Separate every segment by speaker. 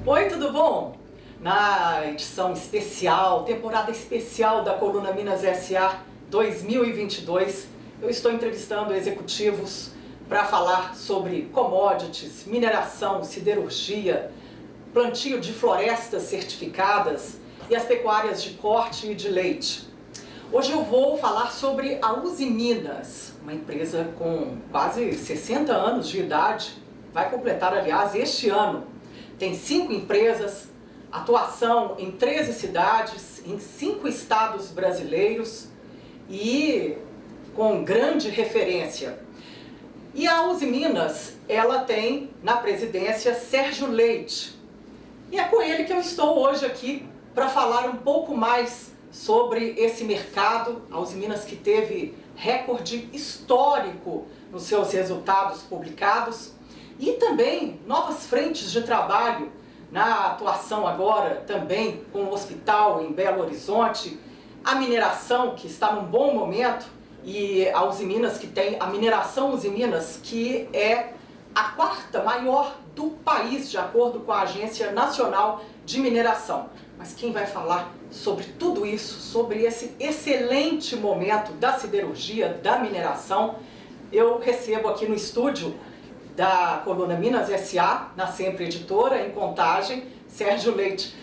Speaker 1: Oi, tudo bom? Na edição especial, temporada especial da Coluna Minas S.A. 2022, eu estou entrevistando executivos para falar sobre commodities, mineração, siderurgia, plantio de florestas certificadas e as pecuárias de corte e de leite. Hoje eu vou falar sobre a Usiminas, uma empresa com quase 60 anos de idade, vai completar, aliás, este ano. Tem 5 empresas, atuação em 13 cidades, em 5 estados brasileiros e com grande referência. E a Usiminas, ela tem na presidência Sérgio Leite. E é com ele que eu estou hoje aqui para falar um pouco mais sobre esse mercado. A Usiminas que teve recorde histórico nos seus resultados publicados. E também novas frentes de trabalho na atuação agora também com o hospital em Belo Horizonte, a mineração que está num bom momento e a Usiminas que tem a mineração Usiminas que é a 4ª maior do país de acordo com a Agência Nacional de Mineração. Mas quem vai falar sobre tudo isso, sobre esse excelente momento da siderurgia, da mineração, eu recebo aqui no estúdio da Coluna Minas S.A., na Sempre Editora, em Contagem, Sérgio Leite.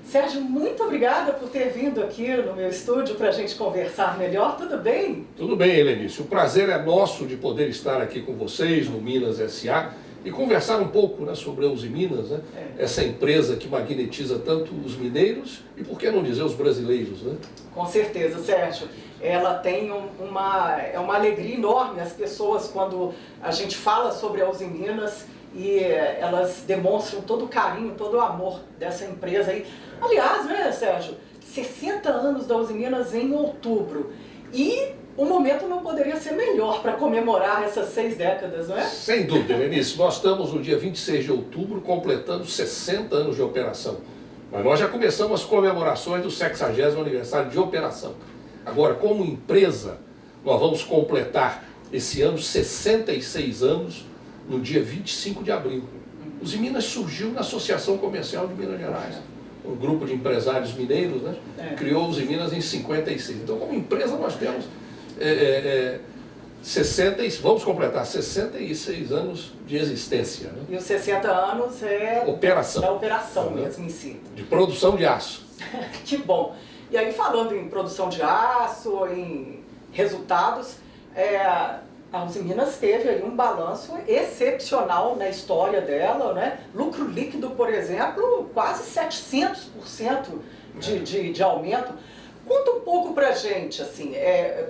Speaker 1: Sérgio, muito obrigada por ter vindo aqui no meu estúdio para a gente conversar melhor. Tudo bem?
Speaker 2: Tudo bem, Helenice. O prazer é nosso de poder estar aqui com vocês no Minas S.A. e conversar um pouco, né, sobre a Usiminas, né? Essa empresa que magnetiza tanto os mineiros e, por que não dizer, os brasileiros, né?
Speaker 1: Com certeza, Sérgio. Ela tem uma alegria enorme as pessoas quando a gente fala sobre a Usiminas e elas demonstram todo o carinho, todo o amor dessa empresa aí. Aliás, né, Sérgio, 60 anos da Usiminas em outubro e o momento não poderia ser melhor para comemorar essas 6 décadas, não é?
Speaker 2: Sem dúvida, Helenice. Nós estamos no dia 26 de outubro completando 60 anos de operação. Mas nós já começamos as comemorações do 60º aniversário de operação. Agora, como empresa, nós vamos completar esse ano 66 anos no dia 25 de abril. Usiminas surgiu na Associação Comercial de Minas Gerais, um grupo de empresários mineiros, né? Criou Usiminas em 56. Então, como empresa, nós temos vamos completar 66 anos de existência. Né?
Speaker 1: E os 60 anos é
Speaker 2: operação.
Speaker 1: Da operação mesmo em si.
Speaker 2: De produção de aço.
Speaker 1: Que bom. E aí, falando em produção de aço, em resultados, a Usiminas teve aí um balanço excepcional na história dela, né? Lucro líquido, por exemplo, quase 700% de aumento. Conta um pouco pra gente, assim,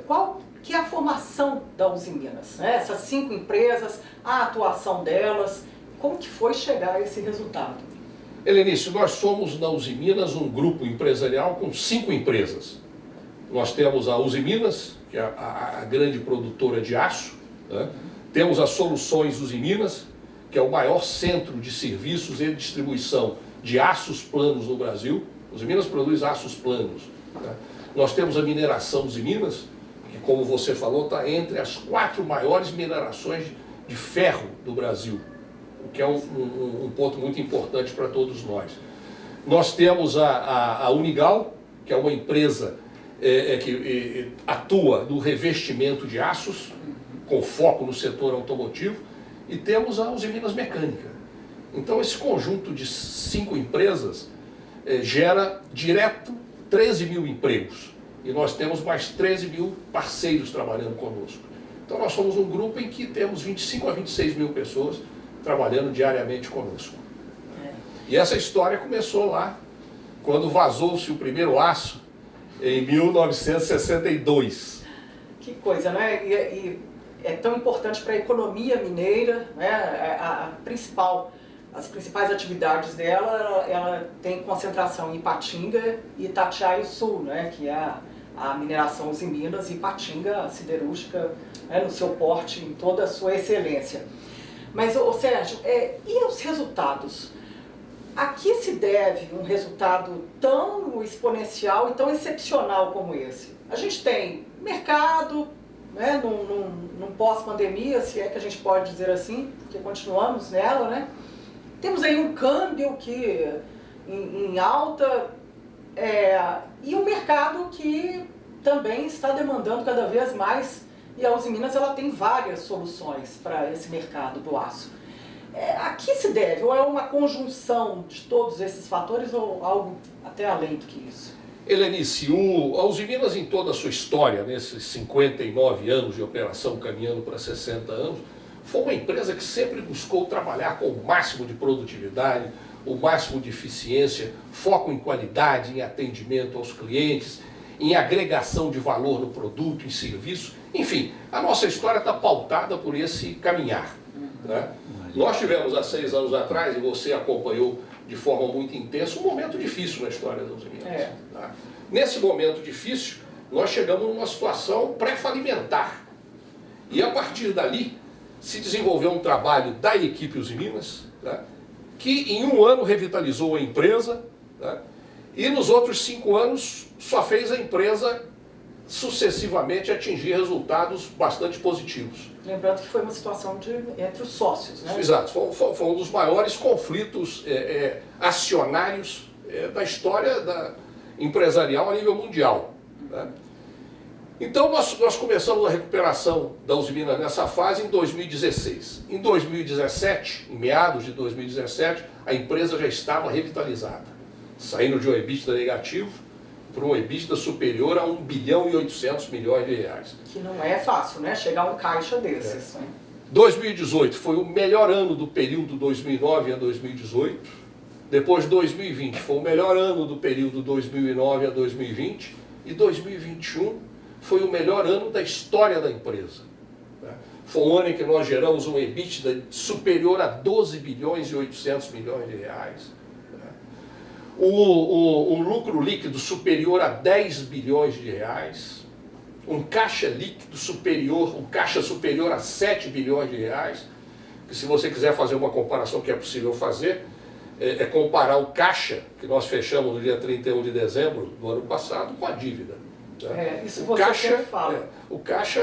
Speaker 1: qual que é a formação da Usiminas, né? Essas 5 empresas, a atuação delas, como que foi chegar a esse resultado?
Speaker 2: Helenice, nós somos na Usiminas um grupo empresarial com 5 empresas. Nós temos a Usiminas, que é a grande produtora de aço, né? Temos as Soluções Usiminas, que é o maior centro de serviços e distribuição de aços planos no Brasil. Usiminas produz aços planos, né? Nós temos a Mineração Usiminas, que, como você falou, está entre as 4 maiores minerações de ferro do Brasil, o que é um ponto muito importante para todos nós. Nós temos a Unigal, que é uma empresa que atua no revestimento de aços, com foco no setor automotivo, e temos a Usiminas Mecânica. Então, esse conjunto de 5 empresas gera direto 13 mil empregos, e nós temos mais 13 mil parceiros trabalhando conosco. Então, nós somos um grupo em que temos 25 a 26 mil pessoas trabalhando diariamente conosco. E essa história começou lá, quando vazou-se o primeiro aço em 1962.
Speaker 1: Que coisa, né? E é tão importante para a economia mineira, né? As principais atividades dela, ela tem concentração em Ipatinga e Itatiaia-Sul, né? Que é a mineração Usiminas e Ipatinga, a siderúrgica, né? No seu porte, em toda a sua excelência. Mas, Sérgio, e os resultados? A que se deve um resultado tão exponencial e tão excepcional como esse? A gente tem mercado, né, num pós-pandemia, se é que a gente pode dizer assim, porque continuamos nela, né? Temos aí um câmbio que em alta e um mercado que também está demandando cada vez mais, e a Usiminas ela tem várias soluções para esse mercado do aço. A que se deve? Ou é uma conjunção de todos esses fatores ou algo até além do que isso?
Speaker 2: Helenice, a Usiminas em toda a sua história, nesses 59 anos de operação, caminhando para 60 anos, foi uma empresa que sempre buscou trabalhar com o máximo de produtividade, o máximo de eficiência, foco em qualidade, em atendimento aos clientes, em agregação de valor no produto, em serviço. Enfim, a nossa história está pautada por esse caminhar, né? Nós tivemos há 6 anos atrás, e você acompanhou de forma muito intensa, um momento difícil na história da Usiminas. Tá? Nesse momento difícil, nós chegamos numa situação pré-falimentar. E a partir dali, se desenvolveu um trabalho da equipe Usiminas, tá? Que em 1 ano revitalizou a empresa, tá? E nos outros 5 anos só fez a empresa sucessivamente atingir resultados bastante positivos.
Speaker 1: Lembrando que foi uma situação entre os sócios, né?
Speaker 2: Exato, foi um dos maiores conflitos acionários da história empresarial a nível mundial, né? Então nós começamos a recuperação da Usiminas nessa fase em 2016. Em 2017, em meados de 2017, a empresa já estava revitalizada, saindo de um EBITDA negativo para um EBITDA superior a 1 bilhão e 800 milhões de reais.
Speaker 1: Que não é fácil, né? Chegar a um caixa desses. Né?
Speaker 2: 2018 foi o melhor ano do período 2009 a 2018. Depois 2020 foi o melhor ano do período 2009 a 2020. E 2021 foi o melhor ano da história da empresa. Foi um ano em que nós geramos um EBITDA superior a 12 bilhões e 800 milhões de reais. Um lucro líquido superior a 10 bilhões de reais, um caixa líquido superior, um caixa superior a 7 bilhões de reais, que se você quiser fazer uma comparação que é possível fazer, é comparar o caixa que nós fechamos no dia 31 de dezembro do ano passado com a dívida. Né?
Speaker 1: Isso você sempre fala.
Speaker 2: O caixa,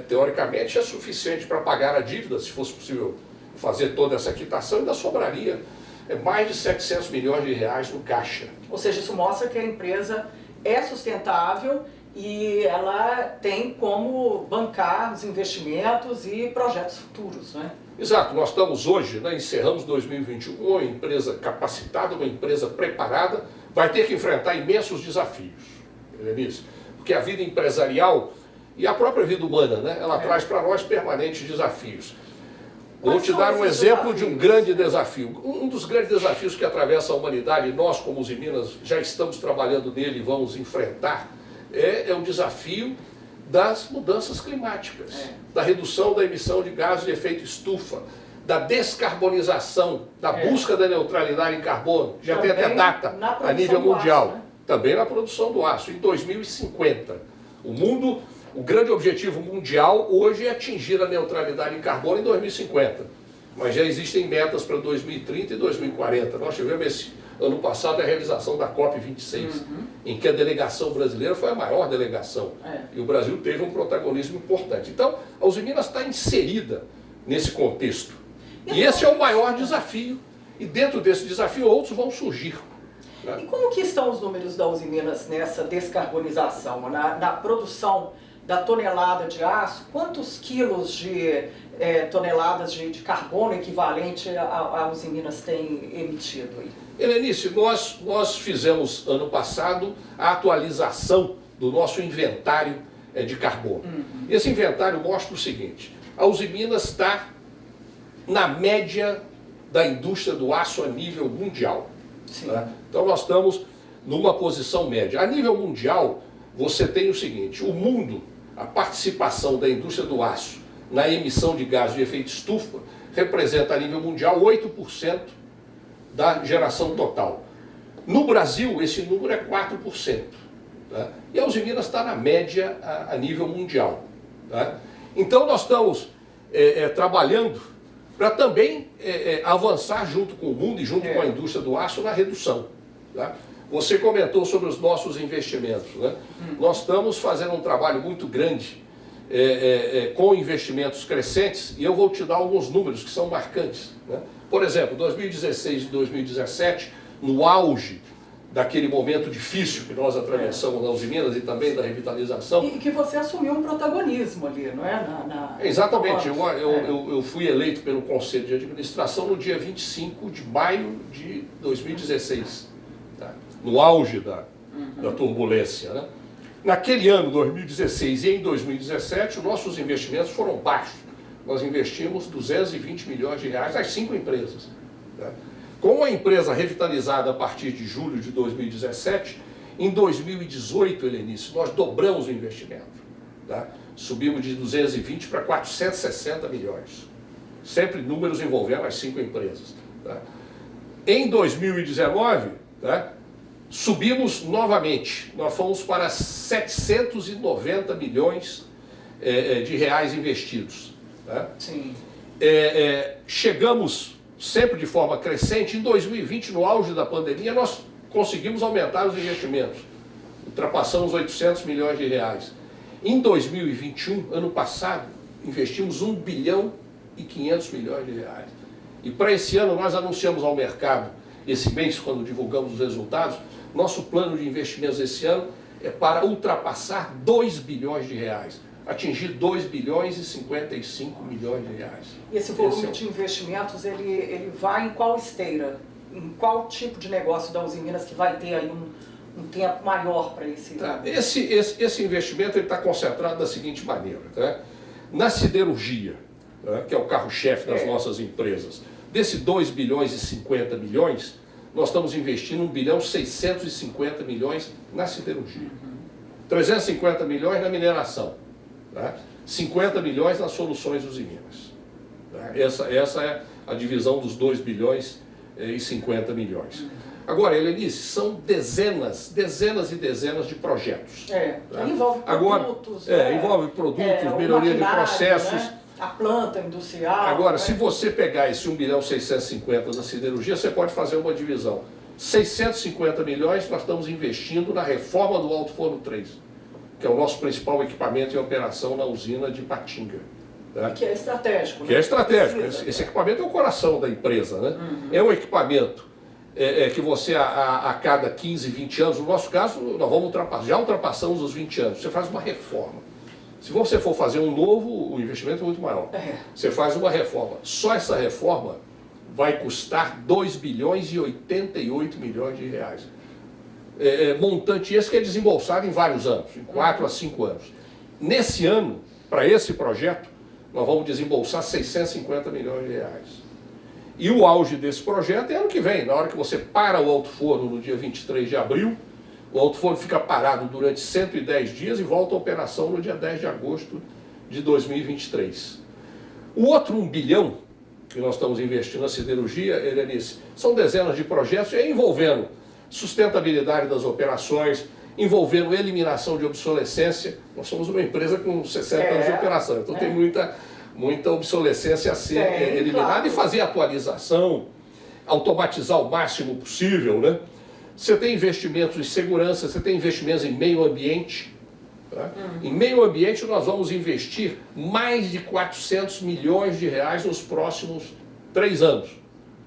Speaker 2: teoricamente, é suficiente para pagar a dívida, se fosse possível fazer toda essa quitação, ainda sobraria mais de 700 milhões de reais no caixa.
Speaker 1: Ou seja, isso mostra que a empresa é sustentável e ela tem como bancar os investimentos e projetos futuros, né?
Speaker 2: Exato, nós estamos hoje, né, encerramos 2021 com uma empresa capacitada, uma empresa preparada, vai ter que enfrentar imensos desafios, Helenice, porque a vida empresarial e a própria vida humana, né, ela traz para nós permanentes desafios. Vou te dar um exemplo de um grande desafio. Um dos grandes desafios que atravessa a humanidade, e nós como Usiminas já estamos trabalhando nele e vamos enfrentar, é o desafio das mudanças climáticas, da redução da emissão de gases de efeito estufa, da descarbonização, da busca da neutralidade em carbono, já tem até data a nível mundial,
Speaker 1: aço, né?
Speaker 2: Também na produção do aço, em 2050. O grande objetivo mundial hoje é atingir a neutralidade em carbono em 2050, mas já existem metas para 2030 e 2040. Nós tivemos esse ano passado a realização da COP26, em que a delegação brasileira foi a maior delegação, e o Brasil teve um protagonismo importante. Então, a Usiminas está inserida nesse contexto, e esse é o maior desafio, e dentro desse desafio outros vão surgir.
Speaker 1: E como que estão os números da Usiminas nessa descarbonização, na produção da tonelada de aço? Quantos quilos de toneladas de carbono equivalente a Usiminas tem emitido aí?
Speaker 2: Helenice, nós fizemos ano passado a atualização do nosso inventário de carbono. Esse inventário mostra o seguinte: a Usiminas está na média da indústria do aço a nível mundial. Né? Então nós estamos numa posição média. A nível mundial, você tem o seguinte, o mundo, a participação da indústria do aço na emissão de gases de efeito estufa representa a nível mundial 8% da geração total. No Brasil, esse número é 4%. Tá? E a Usiminas está na média a nível mundial. Tá? Então nós estamos trabalhando para também avançar junto com o mundo e junto com a indústria do aço na redução. Tá? Você comentou sobre os nossos investimentos. Né? Nós estamos fazendo um trabalho muito grande com investimentos crescentes e eu vou te dar alguns números que são marcantes. Né? Por exemplo, 2016 e 2017, no auge daquele momento difícil que nós atravessamos na Usiminas e também da revitalização.
Speaker 1: E que você assumiu um protagonismo ali, não é?
Speaker 2: Exatamente. Eu fui eleito pelo Conselho de Administração no dia 25 de maio de 2016, tá? No auge da turbulência. Né? Naquele ano, 2016 e em 2017, os nossos investimentos foram baixos. Nós investimos 220 milhões de reais nas 5 empresas. Tá? Com a empresa revitalizada a partir de julho de 2017, em 2018, Helenice, nós dobramos o investimento. Tá? Subimos de 220 para 460 milhões. Sempre números envolvendo as 5 empresas. Tá? Em 2019, tá? Subimos novamente. Nós fomos para 790 milhões de reais investidos. Tá?
Speaker 1: Sim.
Speaker 2: Chegamos sempre de forma crescente. Em 2020, no auge da pandemia, nós conseguimos aumentar os investimentos. Ultrapassamos 800 milhões de reais. Em 2021, ano passado, investimos 1 bilhão e 500 milhões de reais. E para esse ano, nós anunciamos ao mercado, esse mês, quando divulgamos os resultados, nosso plano de investimentos esse ano é para ultrapassar 2 bilhões de reais. Atingir 2 bilhões e 55 milhões de reais.
Speaker 1: E esse volume de investimentos, ele vai em qual esteira? Em qual tipo de negócio da Usiminas que vai ter aí um tempo maior para esse...
Speaker 2: Tá. Esse investimento está concentrado da seguinte maneira. Tá? Na siderurgia, tá? Que é o carro-chefe das nossas empresas, desse 2 bilhões e 50 milhões, nós estamos investindo 1 bilhão e 650 milhões na siderurgia. 350 milhões na mineração. Tá? 50 milhões nas soluções Usiminas. Tá? Essa é a divisão dos 2 bilhões e 50 milhões. Agora, Helenice, são dezenas e dezenas de projetos.
Speaker 1: Tá? Envolve produtos.
Speaker 2: Envolve produtos, melhoria de processos.
Speaker 1: Né? A planta industrial.
Speaker 2: Agora, se você pegar esse 1 bilhão e 650 da siderurgia, você pode fazer uma divisão. 650 milhões nós estamos investindo na reforma do Alto Forno 3. Que é o nosso principal equipamento em operação na usina de Patinga. Tá?
Speaker 1: Que é estratégico.
Speaker 2: Que é estratégico. Esse equipamento é o coração da empresa. Né? É um equipamento que você, a cada 15, 20 anos, no nosso caso, nós vamos já ultrapassamos os 20 anos, você faz uma reforma. Se você for fazer um novo, o investimento é muito maior. Você faz uma reforma. Só essa reforma vai custar 2 bilhões e 88 milhões de reais. Montante esse que é desembolsado em vários anos, em 4 a 5 anos. Nesse ano, para esse projeto, nós vamos desembolsar 650 milhões de reais. E o auge desse projeto é ano que vem, na hora que você para o alto forno no dia 23 de abril, o alto forno fica parado durante 110 dias e volta à operação no dia 10 de agosto de 2023. O outro 1 bilhão que nós estamos investindo na siderurgia, Helenice, são dezenas de projetos envolvendo sustentabilidade das operações, envolvendo eliminação de obsolescência. Nós somos uma empresa com 60 anos de operação, então tem muita obsolescência a ser eliminada, claro. E fazer atualização, automatizar o máximo possível, né? Você tem investimentos em segurança, você tem investimentos em meio ambiente. Tá? Em meio ambiente nós vamos investir mais de 400 milhões de reais nos próximos 3 anos.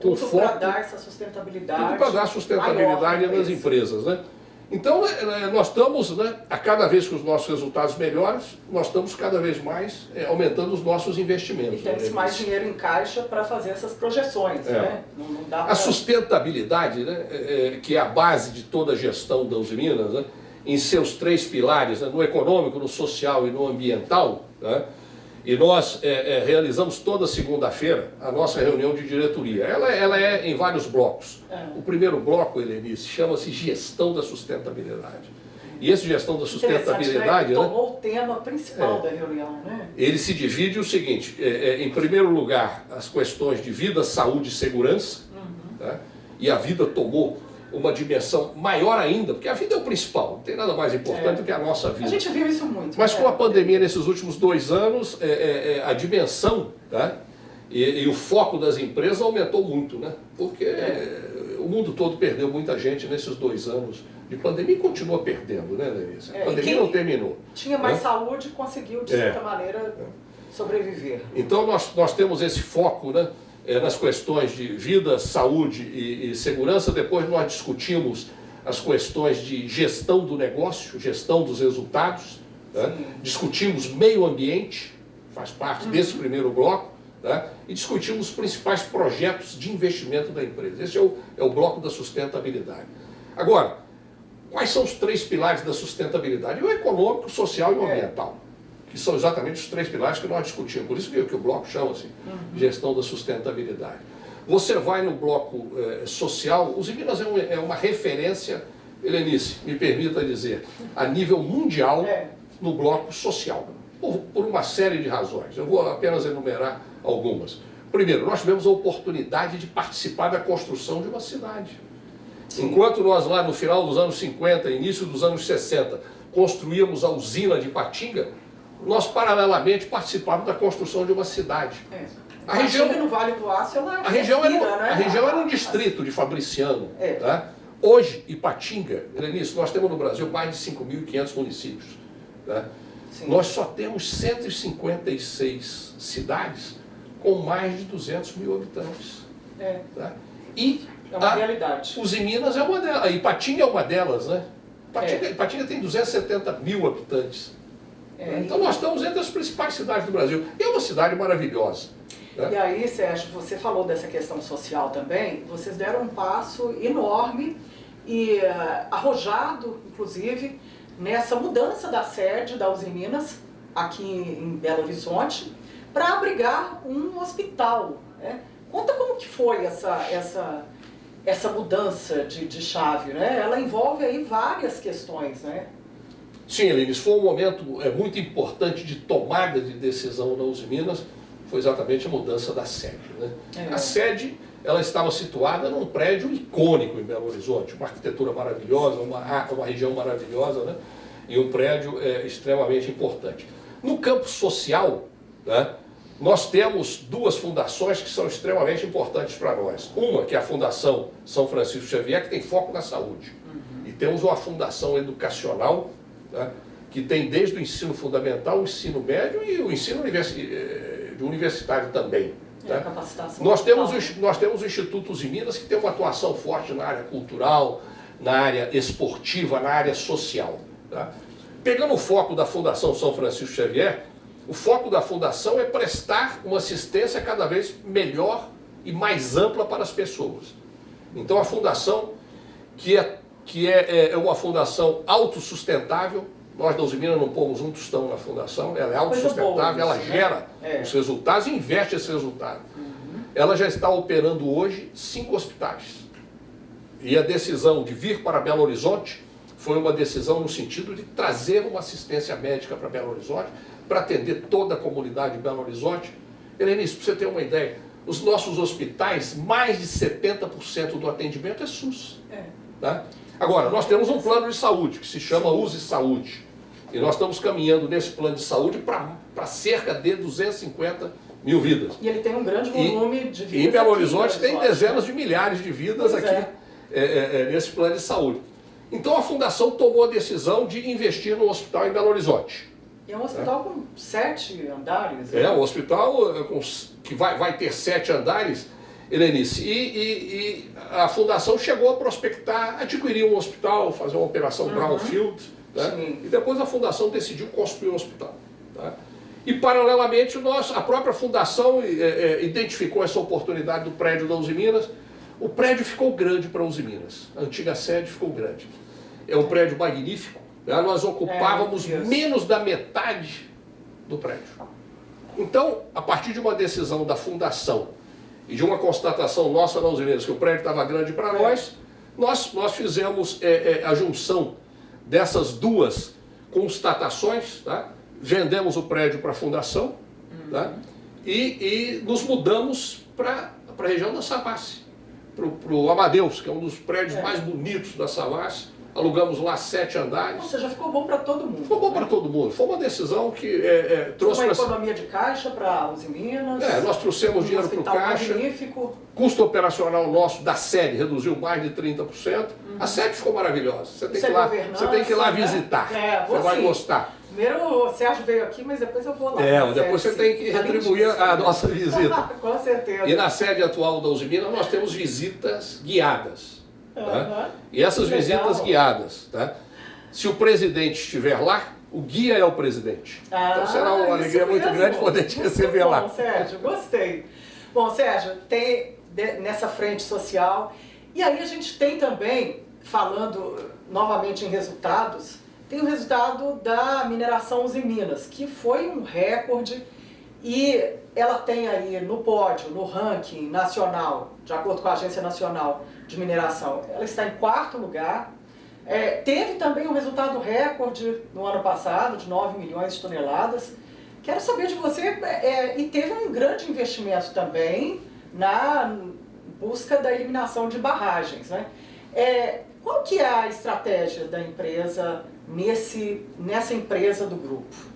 Speaker 1: Tudo para dar essa sustentabilidade.
Speaker 2: Tudo para dar sustentabilidade nas empresas. Né? Então nós estamos, né, a cada vez que os nossos resultados melhoram, nós estamos cada vez mais aumentando os nossos investimentos.
Speaker 1: E temos mais dinheiro em caixa para fazer essas projeções. Né? Não dá
Speaker 2: a sustentabilidade, né, que é a base de toda a gestão da Usiminas, né, em seus 3 pilares, né, no econômico, no social e no ambiental, né, E nós realizamos toda segunda-feira a nossa reunião de diretoria. Ela é em vários blocos. O primeiro bloco, Helenice, chama-se Gestão da Sustentabilidade. E esse Gestão da Sustentabilidade...
Speaker 1: Né? Tomou o tema principal da reunião, né?
Speaker 2: Ele se divide o seguinte, em primeiro lugar, as questões de vida, saúde e segurança, né? E a vida tomou uma dimensão maior ainda, porque a vida é o principal, não tem nada mais importante do que a nossa vida.
Speaker 1: A gente viu isso muito.
Speaker 2: Mas com a pandemia nesses últimos 2 anos, a dimensão, tá? E o foco das empresas aumentou muito, né? Porque o mundo todo perdeu muita gente nesses 2 anos de pandemia e continua perdendo, né, Denise? A pandemia não terminou.
Speaker 1: Tinha mais saúde conseguiu, de certa maneira, sobreviver.
Speaker 2: Então nós temos esse foco, né? Nas questões de vida, saúde e segurança. Depois nós discutimos as questões de gestão do negócio, gestão dos resultados, né? Discutimos meio ambiente, faz parte desse primeiro bloco, né? E discutimos os principais projetos de investimento da empresa. Esse é o bloco da sustentabilidade. Agora, quais são os 3 pilares da sustentabilidade? O econômico, o social e o ambiental. Que são exatamente os 3 pilares que nós discutimos. Por isso que o bloco chama-se Gestão da Sustentabilidade. Você vai no bloco social, os Minas é uma referência, Helenice, me permita dizer, a nível mundial no bloco social, por uma série de razões. Eu vou apenas enumerar algumas. Primeiro, nós tivemos a oportunidade de participar da construção de uma cidade. Enquanto nós lá no final dos anos 50, início dos anos 60, construíamos a usina de Ipatinga, nós paralelamente participávamos da construção de uma cidade.
Speaker 1: A região no Vale do Aço,
Speaker 2: a região era um distrito de Fabriciano. Tá? Hoje, Ipatinga, Helenice, nós temos no Brasil mais de 5.500 municípios. Tá? Nós só temos 156 cidades com mais de 200 mil habitantes. Tá? E
Speaker 1: é uma realidade.
Speaker 2: Os Minas é uma delas. A Ipatinga é uma delas, né? Ipatinga tem 270 mil habitantes. Então nós estamos entre as principais cidades do Brasil. E é uma cidade maravilhosa. Né?
Speaker 1: E aí, Sérgio, você falou dessa questão social também. Vocês deram um passo enorme e arrojado, inclusive, nessa mudança da sede da Usiminas, aqui em Belo Horizonte, para abrigar um hospital. Né? Conta como que foi essa mudança de chave, né? Ela envolve aí várias questões, né?
Speaker 2: Sim, Helenice, foi um momento muito importante de tomada de decisão na Usiminas, foi exatamente a mudança da sede. Né? A sede, ela estava situada num prédio icônico em Belo Horizonte, uma arquitetura maravilhosa, uma região maravilhosa, né? E um prédio extremamente importante. No campo social, né, nós temos 2 fundações que são extremamente importantes para nós. Uma, que é a Fundação São Francisco Xavier, que tem foco na saúde. E temos uma fundação educacional, né, que tem desde o ensino fundamental, o ensino médio e o ensino universitário também. Tá? Nós temos o Instituto Usiminas, que tem uma atuação forte na área cultural, na área esportiva, na área social. Tá? Pegando o foco da Fundação São Francisco Xavier, o foco da Fundação é prestar uma assistência cada vez melhor e mais ampla para as pessoas. Então a Fundação, que é uma fundação autossustentável, nós da Usiminas não pomos um tostão na fundação, ela é autossustentável, ela gera os resultados e investe esse resultado. Ela já está operando hoje 5 hospitais. E a decisão de vir para Belo Horizonte foi uma decisão no sentido de trazer uma assistência médica para Belo Horizonte, para atender toda a comunidade de Belo Horizonte. Helenice, para você ter uma ideia, os nossos hospitais, mais de 70% do atendimento é SUS. Tá? Agora, nós temos um plano de saúde, que se chama Use Saúde. E nós estamos caminhando nesse plano de saúde para cerca de 250 mil vidas.
Speaker 1: E ele tem um grande volume de vidas.
Speaker 2: E em Belo Horizonte tem dezenas de milhares de vidas aqui nesse plano de saúde. Então a Fundação tomou a decisão de investir no hospital em Belo Horizonte.
Speaker 1: E é um hospital com 7 andares.
Speaker 2: É um hospital que vai ter 7 andares, Helenice. E a Fundação chegou a prospectar, adquirir um hospital, fazer uma operação Brownfield. Né? E depois a Fundação decidiu construir um hospital. Tá? E paralelamente a própria Fundação identificou essa oportunidade do prédio da Usiminas. O prédio ficou grande para a Usiminas. A antiga sede ficou grande. É um prédio magnífico. Nós ocupávamos menos da metade do prédio. Então, a partir de uma decisão da fundação e de uma constatação nossa na Usiminas que o prédio estava grande para nós fizemos a junção dessas duas constatações, tá? Vendemos o prédio para a fundação, tá? E nos mudamos para a região da Savassi, para o Amadeus, que é um dos prédios mais bonitos da Savassi. Alugamos lá 7 andares.
Speaker 1: Ou seja, ficou bom para todo mundo.
Speaker 2: Ficou bom para todo mundo. Foi uma decisão que trouxe
Speaker 1: uma economia de caixa para Usiminas.
Speaker 2: Nós trouxemos dinheiro para o caixa.
Speaker 1: Magnífico.
Speaker 2: Custo operacional nosso da sede reduziu mais de 30%. A sede ficou maravilhosa. Você tem que ir lá visitar. Você vai gostar.
Speaker 1: Primeiro o Sérgio veio aqui, mas depois eu vou lá.
Speaker 2: Depois você tem que retribuir a nossa visita.
Speaker 1: Com certeza.
Speaker 2: E na sede atual da Usiminas nós temos visitas guiadas. Tá? E essas visitas guiadas, tá? Se o presidente estiver lá, o guia é o presidente. Então será uma alegria muito grande poder te receber lá.
Speaker 1: Bom, Sérgio, gostei. Bom, Sérgio, tem nessa frente social, e aí a gente tem também, falando novamente em resultados, tem o resultado da mineração Usiminas, que foi um recorde, e ela tem aí no pódio, no ranking nacional, de acordo com a Agência Nacional de Mineração, ela está em 4º lugar. Teve também um resultado recorde no ano passado, de 9 milhões de toneladas. Quero saber de você, e teve um grande investimento também na busca da eliminação de barragens, né? Qual que é a estratégia da empresa nessa empresa do grupo?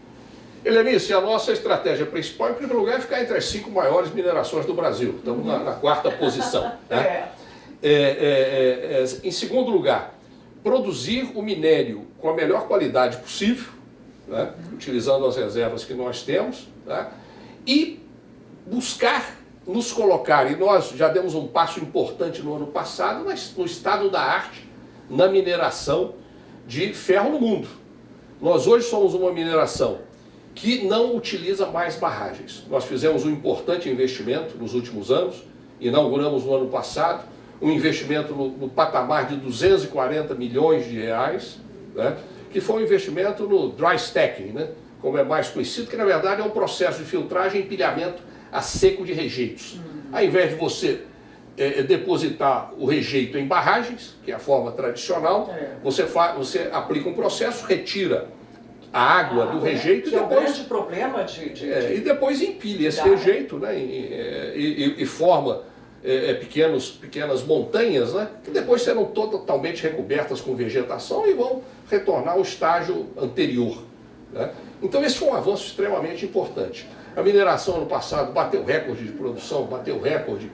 Speaker 2: Helenice, a nossa estratégia principal, em primeiro lugar, é ficar entre as 5 maiores minerações do Brasil. Estamos na 4ª posição. Né? Em segundo lugar, produzir o minério com a melhor qualidade possível, né? Utilizando as reservas que nós temos, né? E buscar nos colocar, e nós já demos um passo importante no ano passado, no estado da arte, na mineração de ferro no mundo. Nós hoje somos uma mineração que não utiliza mais barragens. Nós fizemos um importante investimento nos últimos anos, inauguramos no ano passado, um investimento no patamar de 240 milhões de reais, né, que foi um investimento no dry stacking, né, como é mais conhecido, que na verdade é um processo de filtragem e empilhamento a seco de rejeitos. Ao invés de você depositar o rejeito em barragens, que é a forma tradicional, você aplica um processo, retira a água do rejeito,
Speaker 1: que é um grande problema
Speaker 2: e depois empilha esse rejeito, né, e forma pequenas montanhas, né, que depois serão totalmente recobertas com vegetação e vão retornar ao estágio anterior. Né? Então esse foi um avanço extremamente importante. A mineração ano passado bateu recorde de produção, bateu recorde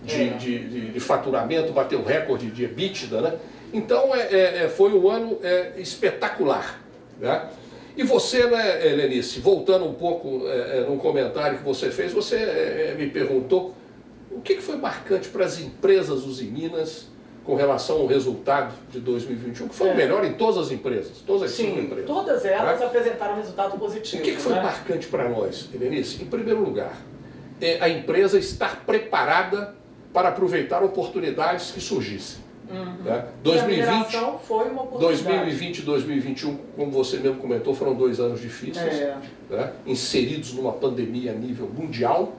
Speaker 2: de faturamento, bateu recorde de EBITDA, né? Então foi um ano espetacular. Né? E você, né, Helenice, voltando um pouco num comentário que você fez, você me perguntou o que foi marcante para as empresas Usiminas com relação ao resultado de 2021, que foi o melhor em todas as empresas, todas as 5 empresas.
Speaker 1: Todas elas apresentaram resultado positivo.
Speaker 2: O que foi marcante para nós, Helenice? Em primeiro lugar, a empresa estar preparada para aproveitar oportunidades que surgissem. Né? 2020
Speaker 1: foi uma oportunidade.
Speaker 2: 2020 e 2021, como você mesmo comentou, foram 2 anos difíceis, né? Inseridos numa pandemia a nível mundial,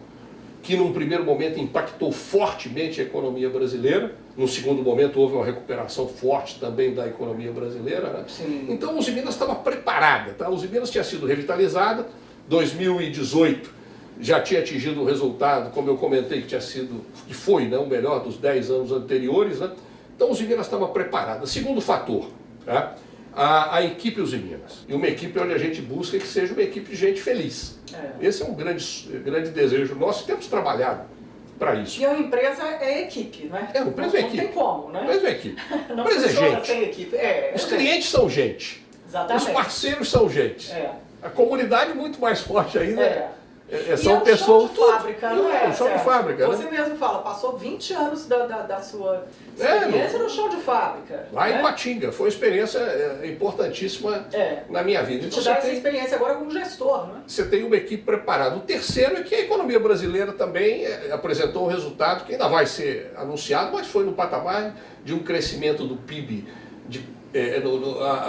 Speaker 2: que num primeiro momento impactou fortemente a economia brasileira, no segundo momento houve uma recuperação forte também da economia brasileira. Né? Então a Usiminas estava preparada, tá? A Usiminas tinha sido revitalizada, 2018 já tinha atingido o resultado, como eu comentei, que foi, né, o melhor dos 10 anos anteriores, né? Então a Usiminas estava preparada. Segundo fator, tá? A equipe Usiminas. E uma equipe onde a gente busca que seja uma equipe de gente feliz. Esse é um grande desejo nosso e temos trabalhado para isso.
Speaker 1: E a empresa é equipe, né?
Speaker 2: Uma empresa é equipe.
Speaker 1: Não tem como, né?
Speaker 2: A empresa é equipe.
Speaker 1: Não
Speaker 2: a empresa é gente.
Speaker 1: Sem equipe.
Speaker 2: Os clientes são gente.
Speaker 1: Exatamente.
Speaker 2: Os parceiros são gente. A comunidade muito mais forte ainda.
Speaker 1: São pessoas de fábrica, não é?
Speaker 2: Chão de fábrica.
Speaker 1: Você mesmo fala, passou 20 anos da sua experiência no chão de fábrica.
Speaker 2: Lá em Patinga, foi uma experiência importantíssima na minha vida.
Speaker 1: Então, te dá essa experiência agora como gestor, né?
Speaker 2: Você tem uma equipe preparada. O terceiro é que a economia brasileira também apresentou um resultado que ainda vai ser anunciado, mas foi no patamar de um crescimento do PIB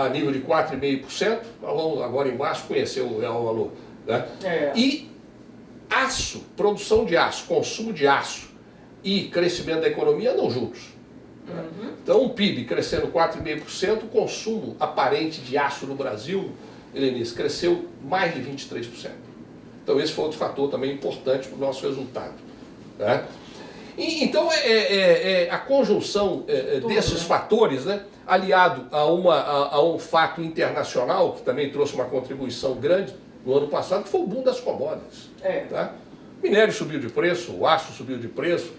Speaker 2: a nível de 4,5%. Agora em março conheceu o real valor. Né? E aço, produção de aço, consumo de aço e crescimento da economia andam juntos. Então, um PIB crescendo 4,5%, o consumo aparente de aço no Brasil, Helenice, cresceu mais de 23%. Então, esse foi outro fator também importante para o nosso resultado. Né? Então, a conjunção desses fatores, né, aliado a um fato internacional, que também trouxe uma contribuição grande no ano passado, que foi o boom das commodities. Tá? O minério subiu de preço, o aço subiu de preço,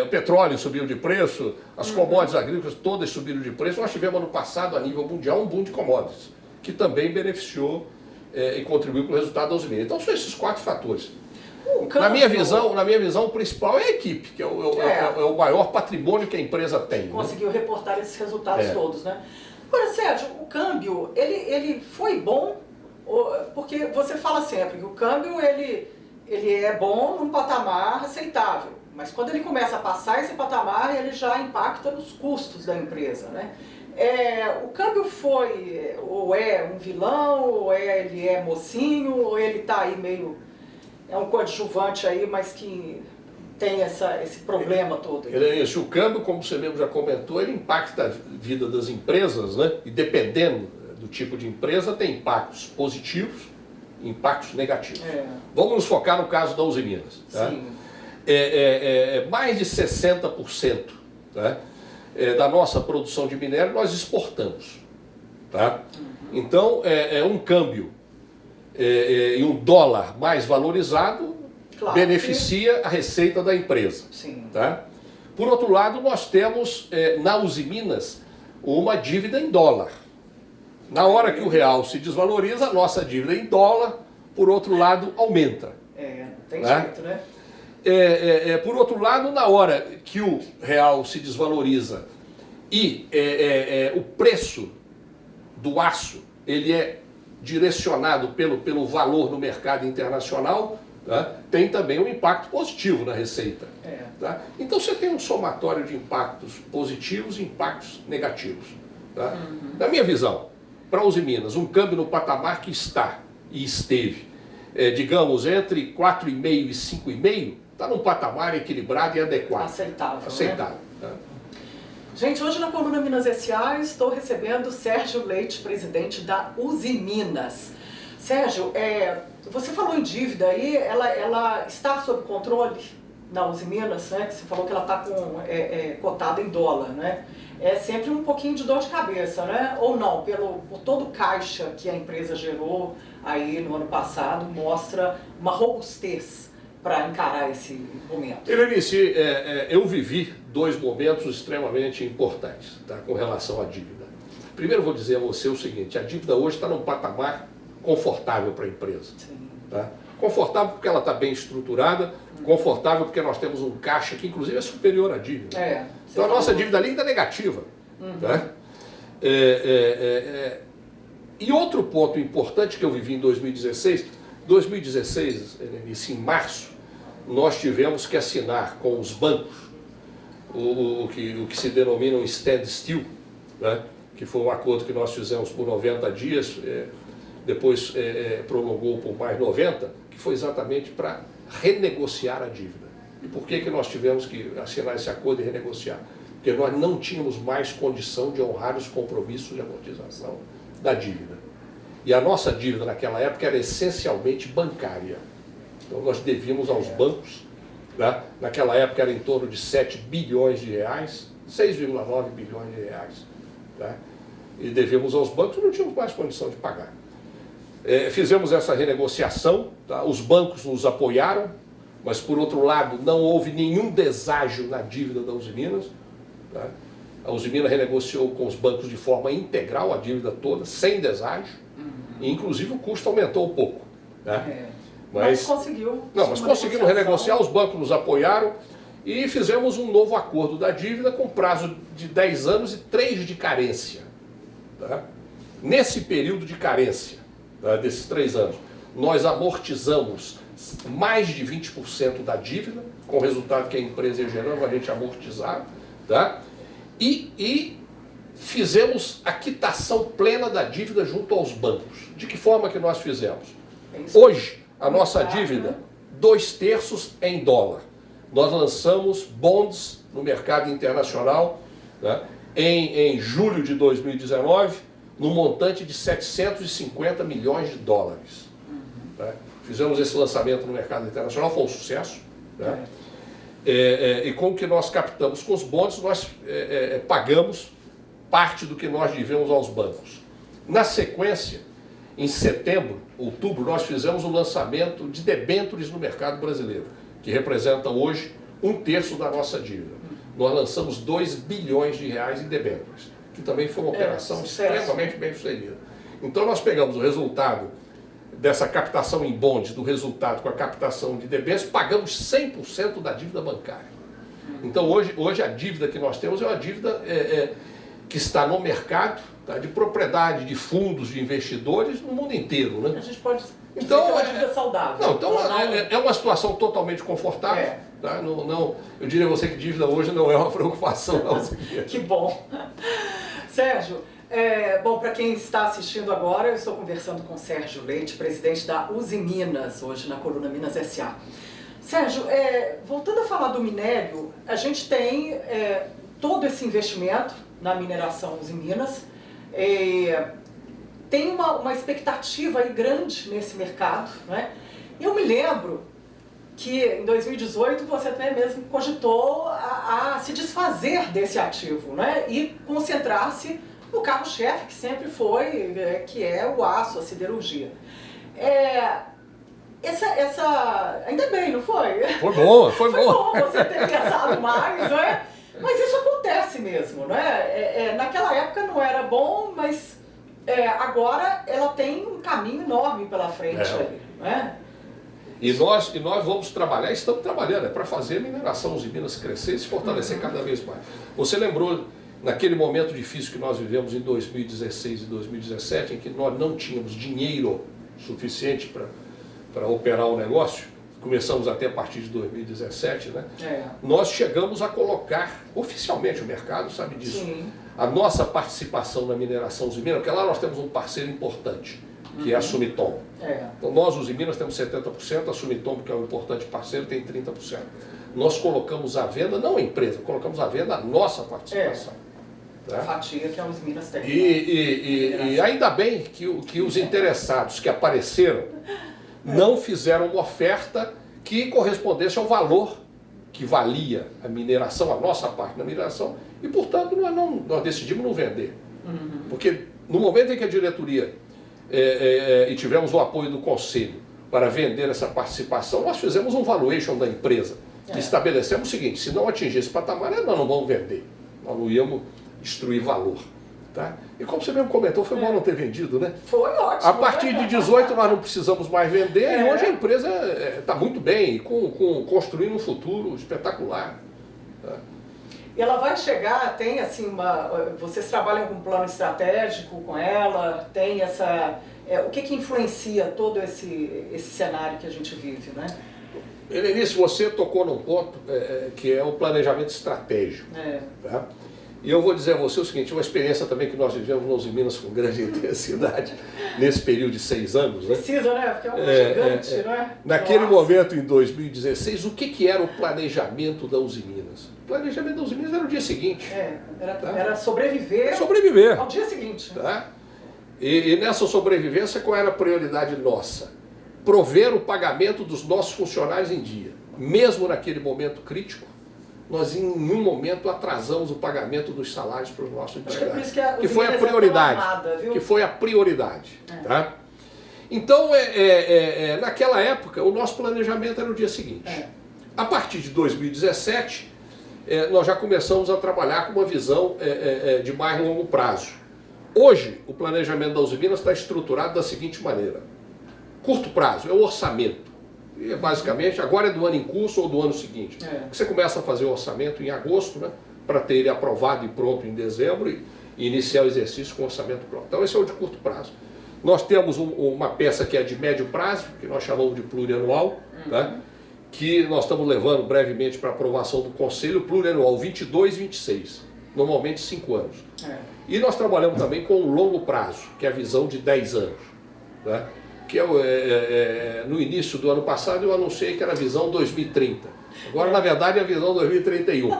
Speaker 2: o petróleo subiu de preço, as commodities agrícolas todas subiram de preço. Nós tivemos ano passado, a nível mundial, um boom de commodities, que também beneficiou e contribuiu para o resultado da Usiminas. Então, são esses 4 fatores. Na minha visão, o principal é a equipe, que é o maior patrimônio que a empresa tem.
Speaker 1: Conseguiu reportar esses resultados todos, né? Agora, Sérgio, o câmbio, ele foi bom, porque você fala sempre que o câmbio, ele é bom num patamar aceitável, mas quando ele começa a passar esse patamar, ele já impacta nos custos da empresa, né? O câmbio foi, ou é um vilão, ou ele é mocinho, ou ele está aí meio... É um coadjuvante aí, mas que tem esse problema todo.
Speaker 2: Helenice, o câmbio, como você mesmo já comentou, ele impacta a vida das empresas, né? E dependendo do tipo de empresa, tem impactos positivos e impactos negativos. Vamos nos focar no caso da Usiminas. Tá?
Speaker 1: Sim.
Speaker 2: Mais de 60%, tá? Da nossa produção de minério nós exportamos. Tá? Então, um câmbio e um dólar mais valorizado, claro, beneficia a receita da empresa.
Speaker 1: Sim.
Speaker 2: Tá? Por outro lado, nós temos na Usiminas uma dívida em dólar. Na hora que o real se desvaloriza, a nossa dívida em dólar, por outro lado, aumenta.
Speaker 1: Não tem jeito, né?
Speaker 2: Por outro lado, na hora que o real se desvaloriza e o preço do aço ele é direcionado pelo valor no mercado internacional, tá? Tem também um impacto positivo na receita. Tá? Então você tem um somatório de impactos positivos e impactos negativos. Tá? Na minha visão, para a Usiminas, um câmbio no patamar que está e esteve, digamos, entre 4,5 e 5,5, está num patamar equilibrado e adequado.
Speaker 1: Aceitável.
Speaker 2: Né? Tá?
Speaker 1: Gente, hoje na Coluna Minas S.A. estou recebendo Sérgio Leite, presidente da Usiminas. Sérgio, você falou em dívida aí, ela está sob controle na Usiminas, né? Você falou que ela está cotada em dólar, né? É sempre um pouquinho de dor de cabeça, né? Ou não, por todo o caixa que a empresa gerou aí no ano passado, mostra uma robustez para encarar esse momento.
Speaker 2: Helenice, eu vivi 2 momentos extremamente importantes, tá, com relação à dívida. Primeiro vou dizer a você o seguinte, a dívida hoje está num patamar confortável para a empresa.
Speaker 1: Sim.
Speaker 2: Tá? Confortável porque ela está bem estruturada, confortável porque nós temos um caixa que inclusive é superior à dívida. Então a nossa dívida líquida é negativa. Tá? E outro ponto importante que eu vivi em 2016, Helenice, em março, nós tivemos que assinar com os bancos o que se denomina um standstill, né? Que foi um acordo que nós fizemos por 90 dias, depois prolongou por mais 90, que foi exatamente para renegociar a dívida. E por que nós tivemos que assinar esse acordo e renegociar? Porque nós não tínhamos mais condição de honrar os compromissos de amortização da dívida. E a nossa dívida naquela época era essencialmente bancária. Então nós devíamos aos bancos, né? Naquela época era em torno de 7 bilhões de reais, 6,9 bilhões de reais. Tá? E devíamos aos bancos e não tínhamos mais condição de pagar. Fizemos essa renegociação, tá? Os bancos nos apoiaram, mas por outro lado não houve nenhum deságio na dívida da Usiminas. Tá? A Usiminas renegociou com os bancos de forma integral a dívida toda, sem deságio, e inclusive o custo aumentou um pouco. Né?
Speaker 1: Mas conseguiu.
Speaker 2: Não, mas conseguimos renegociar, os bancos nos apoiaram e fizemos um novo acordo da dívida com prazo de 10 anos e 3 de carência. Tá? Nesse período de carência, tá, desses 3 anos, nós amortizamos mais de 20% da dívida, com o resultado que a empresa ia gerando, a gente amortizar, tá? E fizemos a quitação plena da dívida junto aos bancos. De que forma que nós fizemos? Hoje, a nossa dívida 2/3 em dólar. Nós lançamos bonds no mercado internacional, né, em julho de 2019, no montante de 750 milhões de dólares. Né? Fizemos esse lançamento no mercado internacional, foi um sucesso. Né? E com o que nós captamos com os bonds, nós pagamos parte do que nós devemos aos bancos. Na sequência, em setembro, outubro, nós fizemos o lançamento de debêntures no mercado brasileiro, que representa hoje 1/3 da nossa dívida. Nós lançamos 2 bilhões de reais em debêntures, que também foi uma operação extremamente bem sucedida. Então nós pegamos o resultado dessa captação em bonds, do resultado com a captação de debêntures, pagamos 100% da dívida bancária. Então hoje a dívida que nós temos é uma dívida que está no mercado, tá, de propriedade de fundos, de investidores no mundo inteiro. Né?
Speaker 1: A gente pode dizer
Speaker 2: então,
Speaker 1: que é uma dívida saudável.
Speaker 2: Não, então é uma situação totalmente confortável. Tá? Não, eu diria a você que dívida hoje não é uma preocupação.
Speaker 1: Que bom. Sérgio, bom, para quem está assistindo agora, eu estou conversando com Sérgio Leite, presidente da Usiminas, hoje na Coluna Minas S.A. Sérgio, voltando a falar do minério, a gente tem todo esse investimento na mineração Usiminas, tem uma expectativa aí grande nesse mercado, né? Eu me lembro que em 2018 você até mesmo cogitou a se desfazer desse ativo, né? E concentrar-se no carro-chefe, que sempre foi, que é o aço, a siderurgia. Ainda bem, não foi?
Speaker 2: Foi bom, foi bom.
Speaker 1: Foi bom você ter pensado mais, não é? Mas isso acontece mesmo, não é? Naquela época não era bom, mas agora ela tem um caminho enorme pela frente ali, não é?
Speaker 2: E nós vamos trabalhar, estamos trabalhando, para fazer a mineração Usiminas crescer e se fortalecer cada vez mais. Você lembrou, naquele momento difícil que nós vivemos em 2016 e 2017, em que nós não tínhamos dinheiro suficiente para operar o negócio, começamos até a partir de 2017, né? Nós chegamos a colocar, oficialmente o mercado sabe disso,
Speaker 1: Sim.
Speaker 2: a nossa participação na mineração Usiminas, porque lá nós temos um parceiro importante, que é a Sumitomo. Então nós, Usiminas, temos 70%, a Sumitomo, que é um importante parceiro, tem 30%. Nós colocamos à venda, não a empresa, colocamos à venda a nossa participação.
Speaker 1: A fatia que a Usiminas tem.
Speaker 2: E ainda bem que os interessados que apareceram não fizeram uma oferta que correspondesse ao valor que valia a mineração, a nossa parte da mineração, e portanto nós decidimos não vender. Porque no momento em que a diretoria e tivemos o apoio do conselho para vender essa participação, nós fizemos um valuation da empresa e estabelecemos o seguinte: se não atingir esse patamar, nós não vamos vender, nós não íamos destruir valor. Tá? E como você mesmo comentou, foi bom não ter vendido, né?
Speaker 1: Foi ótimo.
Speaker 2: A partir de 18 nós não precisamos mais vender e hoje a empresa está muito bem, construindo um futuro espetacular. Tá?
Speaker 1: E ela vai chegar, tem assim vocês trabalham com um plano estratégico com ela, tem essa... o que influencia todo esse cenário que a gente vive, né?
Speaker 2: Helenice, você tocou num ponto que é o planejamento estratégico. Tá? E eu vou dizer a você o seguinte, uma experiência também que nós vivemos na Usiminas com grande intensidade nesse período de 6 anos. Né?
Speaker 1: Precisa, né? Porque é um gigante, né?
Speaker 2: Naquele momento, em 2016, o que era o planejamento da Usiminas? O planejamento da Usiminas era o dia seguinte.
Speaker 1: Era sobreviver ao dia seguinte.
Speaker 2: Tá? E nessa sobrevivência, qual era a prioridade nossa? Prover o pagamento dos nossos funcionários em dia. Mesmo naquele momento crítico, nós em nenhum momento atrasamos o pagamento dos salários para os nossos empregados. Que foi a prioridade. Que foi a prioridade. Tá? Então, naquela época, o nosso planejamento era o dia seguinte. A partir de 2017, nós já começamos a trabalhar com uma visão de mais longo prazo. Hoje, o planejamento da Usiminas está estruturado da seguinte maneira. Curto prazo, é o orçamento. E basicamente, agora é do ano em curso ou do ano seguinte. Você começa a fazer o orçamento em agosto, né, para ter ele aprovado e pronto em dezembro e iniciar o exercício com o orçamento pronto. Então esse é o de curto prazo. Nós temos uma peça que é de médio prazo, que nós chamamos de plurianual, tá, que nós estamos levando brevemente para aprovação do Conselho, plurianual 22 e 26, normalmente 5 anos. E nós trabalhamos também com o longo prazo, que é a visão de 10 anos. Né? que no início do ano passado eu anunciei que era a visão 2030. Agora, na verdade, é a visão 2031.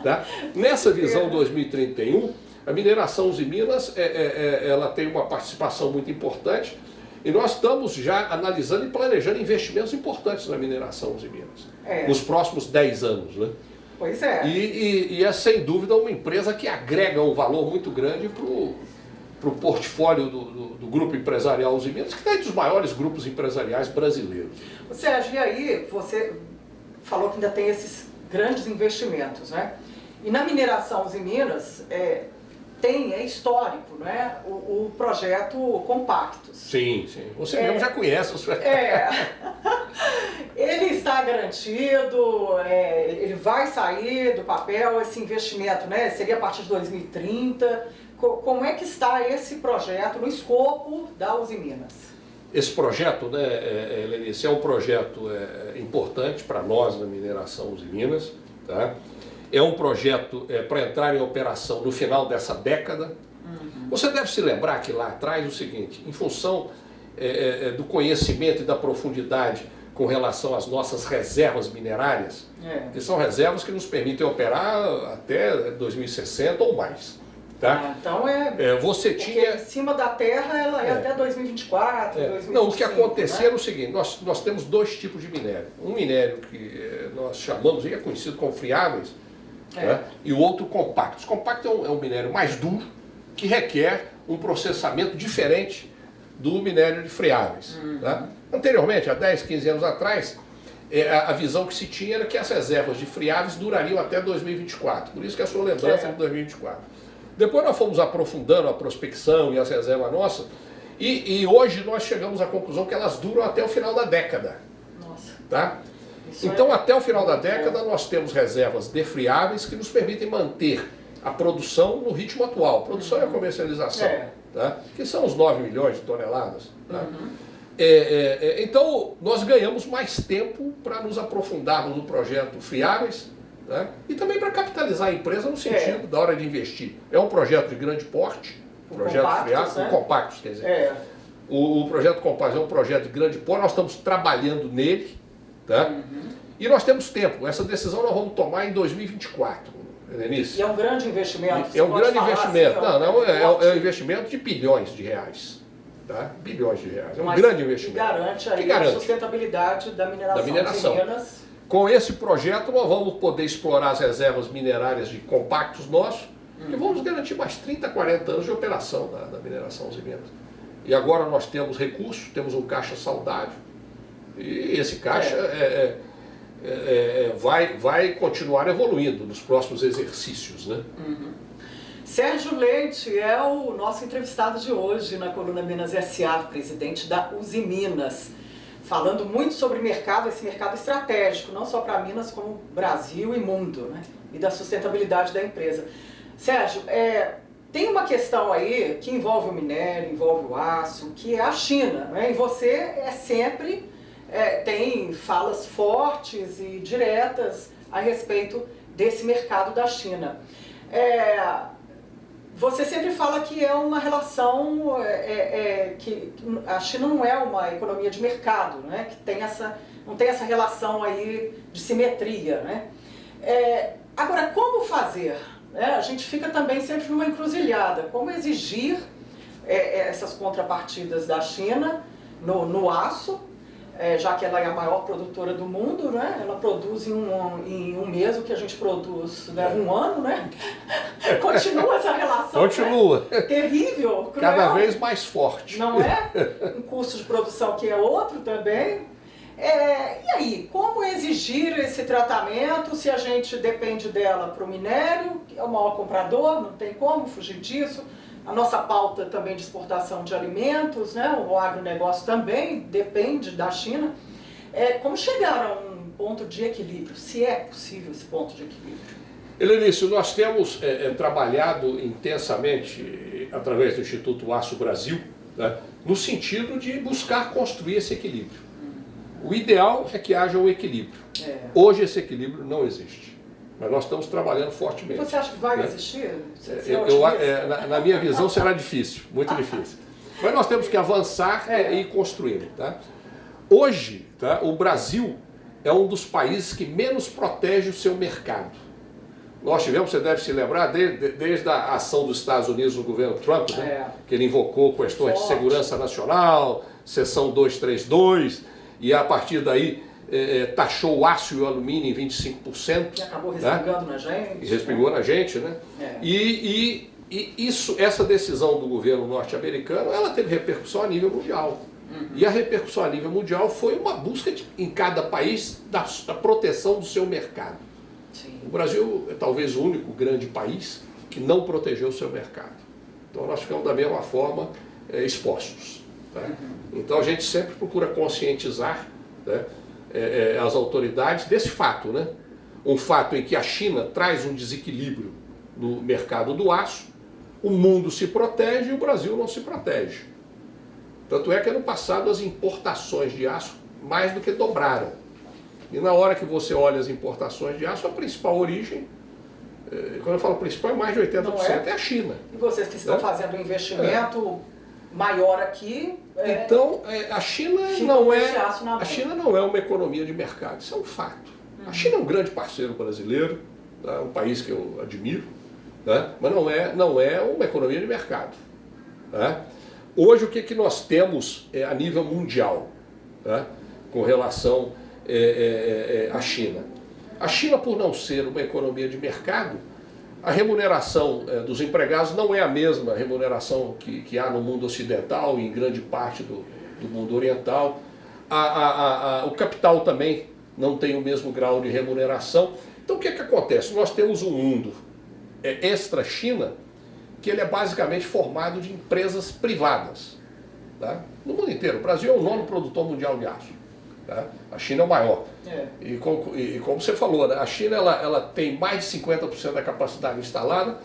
Speaker 2: Tá? Nessa visão 2031, a mineração Usiminas ela tem uma participação muito importante e nós estamos já analisando e planejando investimentos importantes na mineração Usiminas nos próximos 10 anos. Né?
Speaker 1: Pois é.
Speaker 2: E é sem dúvida uma empresa que agrega um valor muito grande para o portfólio do grupo empresarial Usiminas, que está entre os maiores grupos empresariais brasileiros.
Speaker 1: Sérgio, e aí você falou que ainda tem esses grandes investimentos, né? E na mineração Usiminas é histórico, né? O projeto Compactos.
Speaker 2: Sim, sim. Você mesmo já conhece os
Speaker 1: Ele está garantido, ele vai sair do papel, esse investimento, né? Seria a partir de 2030. Como é que está esse projeto no escopo da Usiminas?
Speaker 2: Esse projeto, né, Lenice, é um projeto importante para nós na mineração Usiminas. Tá? É um projeto para entrar em operação no final dessa década. Você deve se lembrar que lá atrás o seguinte, em função do conhecimento e da profundidade com relação às nossas reservas minerárias, que são reservas que nos permitem operar até 2060 ou mais. Tá?
Speaker 1: Então
Speaker 2: você tinha
Speaker 1: em cima da terra ela é até 2024, 2025.
Speaker 2: Não, o que acontecia era o seguinte, nós temos dois tipos de minério. Um minério que nós chamamos, e é conhecido como friáveis, né? E o outro compactos. Compacto é um minério mais duro, que requer um processamento diferente do minério de friáveis. Tá? Anteriormente, há 10, 15 anos atrás, a visão que se tinha era que as reservas de friáveis durariam até 2024. Por isso que a sua lembrança é de 2024. Depois nós fomos aprofundando a prospecção e as reservas nossas, e hoje nós chegamos à conclusão que elas duram até o final da década.
Speaker 1: Nossa.
Speaker 2: Tá? Então até o final da década nós temos reservas defriáveis que nos permitem manter a produção no ritmo atual. Produção e a comercialização, tá? Que são os 9 milhões de toneladas. Tá? Então nós ganhamos mais tempo para nos aprofundarmos no projeto friáveis, né? E também para capitalizar a empresa no sentido da hora de investir. É um projeto de grande porte, projeto friável, compactos, quer dizer. O projeto Compactos é um projeto de grande porte, nós estamos trabalhando nele, tá? E nós temos tempo. Essa decisão nós vamos tomar em 2024, Lenice.
Speaker 1: E é um grande investimento.
Speaker 2: É um grande investimento.
Speaker 1: Assim,
Speaker 2: é um investimento de bilhões de reais. Tá? Bilhões de reais. É um grande investimento.
Speaker 1: Que garante a sustentabilidade da mineração.
Speaker 2: Com esse projeto nós vamos poder explorar as reservas minerárias de compactos nossos e vamos garantir mais 30, 40 anos de operação da mineração Usiminas. E agora nós temos recursos, temos um caixa saudável e esse caixa vai continuar evoluindo nos próximos exercícios. Né?
Speaker 1: Sérgio Leite é o nosso entrevistado de hoje na Coluna Minas S.A., presidente da Usiminas. Falando muito sobre mercado, esse mercado estratégico, não só para Minas, como Brasil e mundo, né? E da sustentabilidade da empresa. Sérgio, tem uma questão aí que envolve o minério, envolve o aço, que é a China, né? E você sempre tem falas fortes e diretas a respeito desse mercado da China. Você sempre fala que é uma relação, que a China não é uma economia de mercado, né? Que não tem essa relação aí de simetria, né? Agora, como fazer? A gente fica também sempre numa encruzilhada. Como exigir essas contrapartidas da China no aço, já que ela é a maior produtora do mundo, né? Ela produz em um mês o que a gente produz um ano, né? Continua essa relação.
Speaker 2: Continua.
Speaker 1: Né? Terrível, cruel.
Speaker 2: Cada vez mais forte.
Speaker 1: Não é? Um custo de produção que é outro também. E aí, como exigir esse tratamento se a gente depende dela para o minério, que é o maior comprador, não tem como fugir disso. A nossa pauta também de exportação de alimentos, né? O agronegócio também depende da China. Como chegar a um ponto de equilíbrio, se é possível esse ponto de equilíbrio?
Speaker 2: Lenice, nós temos trabalhado intensamente através do Instituto Aço Brasil, né, no sentido de buscar construir esse equilíbrio. O ideal é que haja um equilíbrio. Hoje esse equilíbrio não existe. Mas nós estamos trabalhando fortemente.
Speaker 1: Você acha que vai existir?
Speaker 2: Na minha visão será difícil, muito difícil. Mas nós temos que avançar e ir construindo. Tá? Hoje, tá, o Brasil é um dos países que menos protege o seu mercado. Nós tivemos, você deve se lembrar, desde a ação dos Estados Unidos no governo Trump, né, que ele invocou questões de segurança nacional, seção 232, e a partir daí taxou o aço e o alumínio em 25%.
Speaker 1: E acabou respingando na gente.
Speaker 2: E respingou na gente, né? E essa decisão do governo norte-americano, ela teve repercussão a nível mundial. E a repercussão a nível mundial foi uma busca em cada país da proteção do seu mercado.
Speaker 1: Sim.
Speaker 2: O Brasil é talvez o único grande país que não protegeu o seu mercado. Então nós ficamos da mesma forma expostos. Tá? Então a gente sempre procura conscientizar, né, as autoridades desse fato, né? Um fato em que a China traz um desequilíbrio no mercado do aço, o mundo se protege e o Brasil não se protege. Tanto é que ano passado as importações de aço mais do que dobraram. E na hora que você olha as importações de aço, a principal origem, quando eu falo principal, é mais de 80%, é a China.
Speaker 1: E vocês que estão fazendo um investimento maior aqui...
Speaker 2: Então, a China não é uma economia de mercado, isso é um fato. A China é um grande parceiro brasileiro, tá? Um país que eu admiro, tá? Mas não é uma economia de mercado. Tá? Hoje, o que nós temos a nível mundial, tá? Com relação à China? A China, por não ser uma economia de mercado, a remuneração dos empregados não é a mesma remuneração que há no mundo ocidental e em grande parte do mundo oriental. O capital também não tem o mesmo grau de remuneração. Então o que acontece? Nós temos um mundo extra-China que ele é basicamente formado de empresas privadas. Tá? No mundo inteiro. O Brasil é o nono produtor mundial de aço. Tá? A China é o maior. E como você falou, né? A China ela tem mais de 50% da capacidade instalada,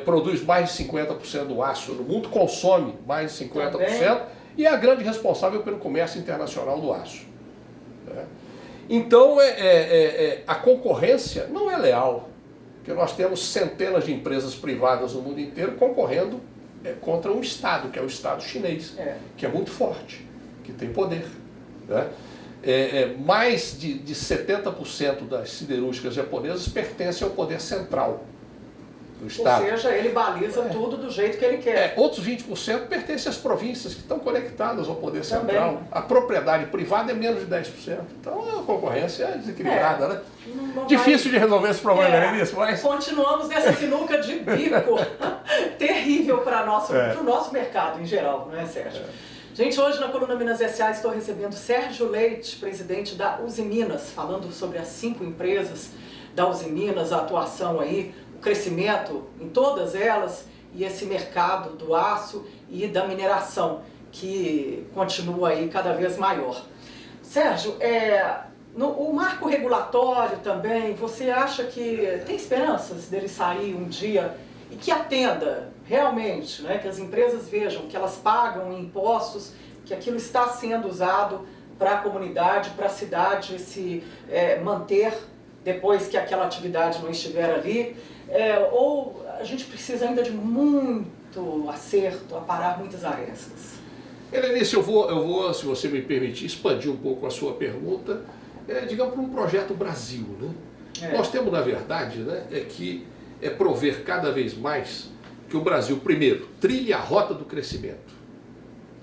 Speaker 2: produz mais de 50% do aço no mundo, consome mais de 50% também. E é a grande responsável pelo comércio internacional do aço. Né? Então a concorrência não é leal, porque nós temos centenas de empresas privadas no mundo inteiro concorrendo contra um Estado, que é o Estado chinês, que é muito forte, que tem poder. Né? Mais de 70% das siderúrgicas japonesas pertencem ao poder central do Estado.
Speaker 1: Ou seja, ele baliza tudo do jeito que ele quer.
Speaker 2: Outros 20% pertencem às províncias que estão conectadas ao poder central. A propriedade privada é menos de 10%. Então a concorrência é desequilibrada. Né? Difícil de resolver esse problema, não é isso? Mas...
Speaker 1: Continuamos nessa sinuca de bico terrível para o nosso mercado em geral, não é, Sérgio? Gente, hoje na Coluna Minas S.A. estou recebendo Sérgio Leite, presidente da Usiminas, falando sobre as 5 empresas da Usiminas, a atuação aí, o crescimento em todas elas e esse mercado do aço e da mineração, que continua aí cada vez maior. Sérgio, o marco regulatório também, você acha que tem esperanças dele sair um dia e que atenda realmente, né, que as empresas vejam que elas pagam impostos, que aquilo está sendo usado para a comunidade, para a cidade se manter depois que aquela atividade não estiver ali, ou a gente precisa ainda de muito acerto, aparar muitas arestas?
Speaker 2: Helenice, eu vou, se você me permitir, expandir um pouco a sua pergunta, digamos, para um projeto Brasil. Né? Nós temos, na verdade, né, que prover cada vez mais que o Brasil, primeiro, trilhe a rota do crescimento,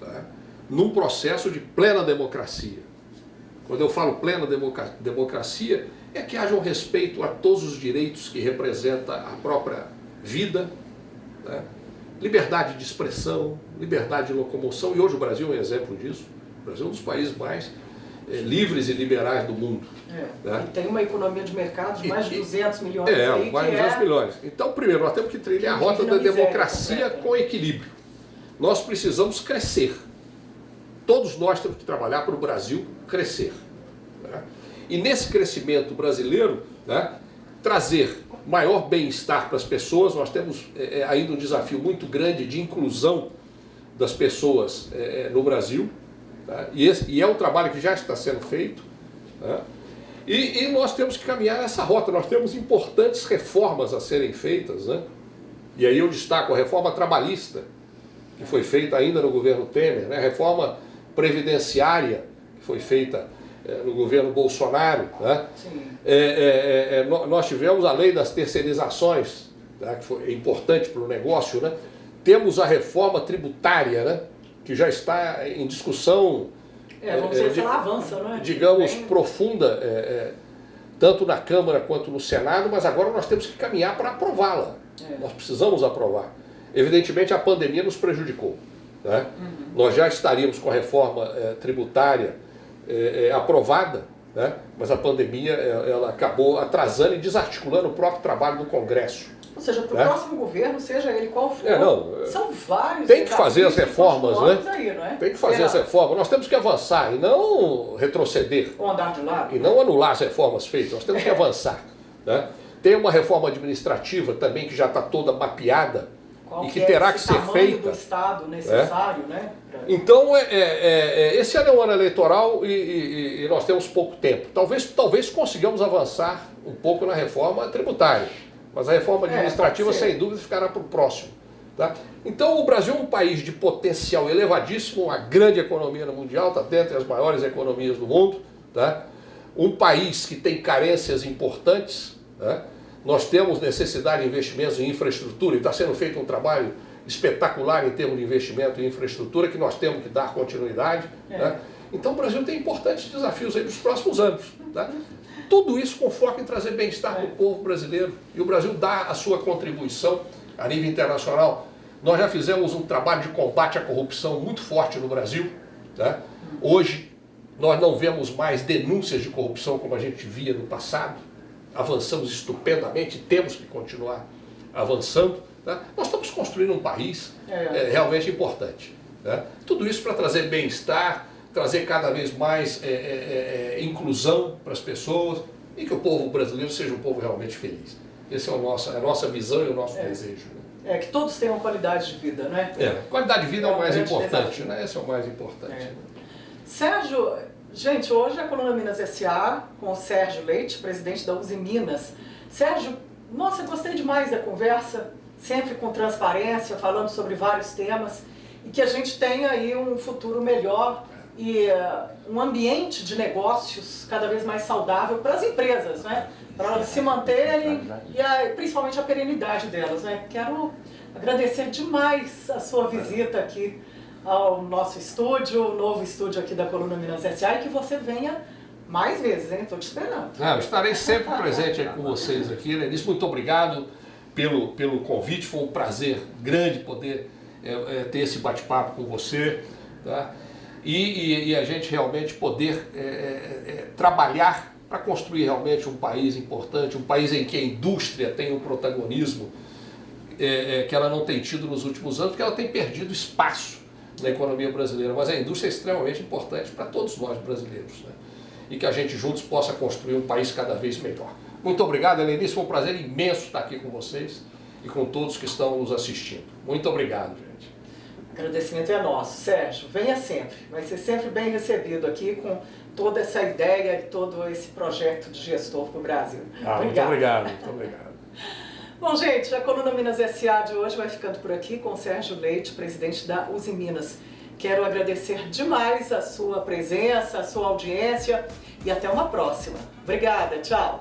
Speaker 2: tá? Num processo de plena democracia. Quando eu falo plena democracia, é que haja um respeito a todos os direitos que representa a própria vida, tá? Liberdade de expressão, liberdade de locomoção, e hoje o Brasil é um exemplo disso. O Brasil é um dos países mais livres e liberais do mundo. Né?
Speaker 1: E tem uma economia de mercado de mais de 200 milhões.
Speaker 2: Mais de 200 milhões. Então, primeiro, nós temos que trilhar a rota da democracia com equilíbrio. Nós precisamos crescer. Todos nós temos que trabalhar para o Brasil crescer. Né? E nesse crescimento brasileiro, né, trazer maior bem-estar para as pessoas. Nós temos ainda um desafio muito grande de inclusão das pessoas no Brasil. Tá? E é um trabalho que já está sendo feito. Tá? E nós temos que caminhar nessa rota. Nós temos importantes reformas a serem feitas. Né? E aí eu destaco a reforma trabalhista, que foi feita ainda no governo Temer, né? A reforma previdenciária, que foi feita no governo Bolsonaro, né? Nós tivemos a lei das terceirizações, tá? Que foi importante para o negócio, né? Temos a reforma tributária, né? Que já está em discussão,
Speaker 1: vamos ver se ela avança, não é?
Speaker 2: digamos, profunda, tanto na Câmara quanto no Senado, mas agora nós temos que caminhar para aprová-la. Nós precisamos aprovar. Evidentemente a pandemia nos prejudicou, né? Nós já estaríamos com a reforma tributária aprovada, né? Mas a pandemia ela acabou atrasando e desarticulando o próprio trabalho do Congresso.
Speaker 1: Ou seja, para o próximo governo, seja ele qual for, são vários.
Speaker 2: Tem que fazer as reformas, né?
Speaker 1: Aí, não é?
Speaker 2: Tem que fazer as reformas. Nós temos que avançar e não retroceder.
Speaker 1: Ou andar de lado.
Speaker 2: E não anular as reformas feitas. Nós temos que avançar, né? Tem uma reforma administrativa também que já está toda mapeada e que terá que ser feita.
Speaker 1: Do Estado necessário, né?
Speaker 2: Então, esse ano é um ano eleitoral e nós temos pouco tempo. Talvez consigamos avançar um pouco na reforma tributária. Mas a reforma administrativa, sem dúvida, ficará para o próximo. Tá? Então, o Brasil é um país de potencial elevadíssimo, uma grande economia no mundial, está dentre as maiores economias do mundo. Tá? Um país que tem carências importantes. Tá? Nós temos necessidade de investimentos em infraestrutura e está sendo feito um trabalho espetacular em termos de investimento em infraestrutura que nós temos que dar continuidade. Tá? Então, o Brasil tem importantes desafios aí para os próximos anos. Tá? Tudo isso com foco em trazer bem-estar para o povo brasileiro. E o Brasil dá a sua contribuição a nível internacional. Nós já fizemos um trabalho de combate à corrupção muito forte no Brasil. Tá? Hoje, nós não vemos mais denúncias de corrupção como a gente via no passado. Avançamos estupendamente, temos que continuar avançando. Tá? Nós estamos construindo um país realmente importante. Tá? Tudo isso para trazer bem-estar, trazer cada vez mais inclusão para as pessoas e que o povo brasileiro seja um povo realmente feliz. Essa é a nossa visão e o nosso desejo. Né?
Speaker 1: Que todos tenham qualidade de vida, né?
Speaker 2: Qualidade de vida é o mais importante, né? Esse é o mais importante. Né?
Speaker 1: Sérgio, gente, hoje a Coluna Minas S.A. com o Sérgio Leite, presidente da Uzi Minas. Sérgio, nossa, gostei demais da conversa, sempre com transparência, falando sobre vários temas e que a gente tenha aí um futuro melhor e um ambiente de negócios cada vez mais saudável para as empresas, né? Para elas se manterem e principalmente a perenidade delas, né? Quero agradecer demais a sua visita aqui ao nosso estúdio, o novo estúdio aqui da Coluna Minas S.A. e que você venha mais vezes, hein? Estou te esperando.
Speaker 2: Eu estarei sempre presente aí com vocês aqui, Lenice. Muito obrigado pelo convite, foi um prazer grande poder ter esse bate-papo com você, tá? E a gente realmente poder trabalhar para construir realmente um país importante, um país em que a indústria tem um protagonismo que ela não tem tido nos últimos anos, porque ela tem perdido espaço na economia brasileira, mas a indústria é extremamente importante para todos nós brasileiros, né? E que a gente juntos possa construir um país cada vez melhor. Muito obrigado, Helenice, foi um prazer imenso estar aqui com vocês e com todos que estão nos assistindo. Muito obrigado, gente.
Speaker 1: O agradecimento é nosso. Sérgio, venha sempre. Vai ser sempre bem recebido aqui com toda essa ideia e todo esse projeto de gestor para o Brasil.
Speaker 2: Muito obrigado, muito obrigado.
Speaker 1: Bom, gente, a Coluna Minas S.A. de hoje vai ficando por aqui com o Sérgio Leite, presidente da Uzi Minas. Quero agradecer demais a sua presença, a sua audiência e até uma próxima. Obrigada, tchau!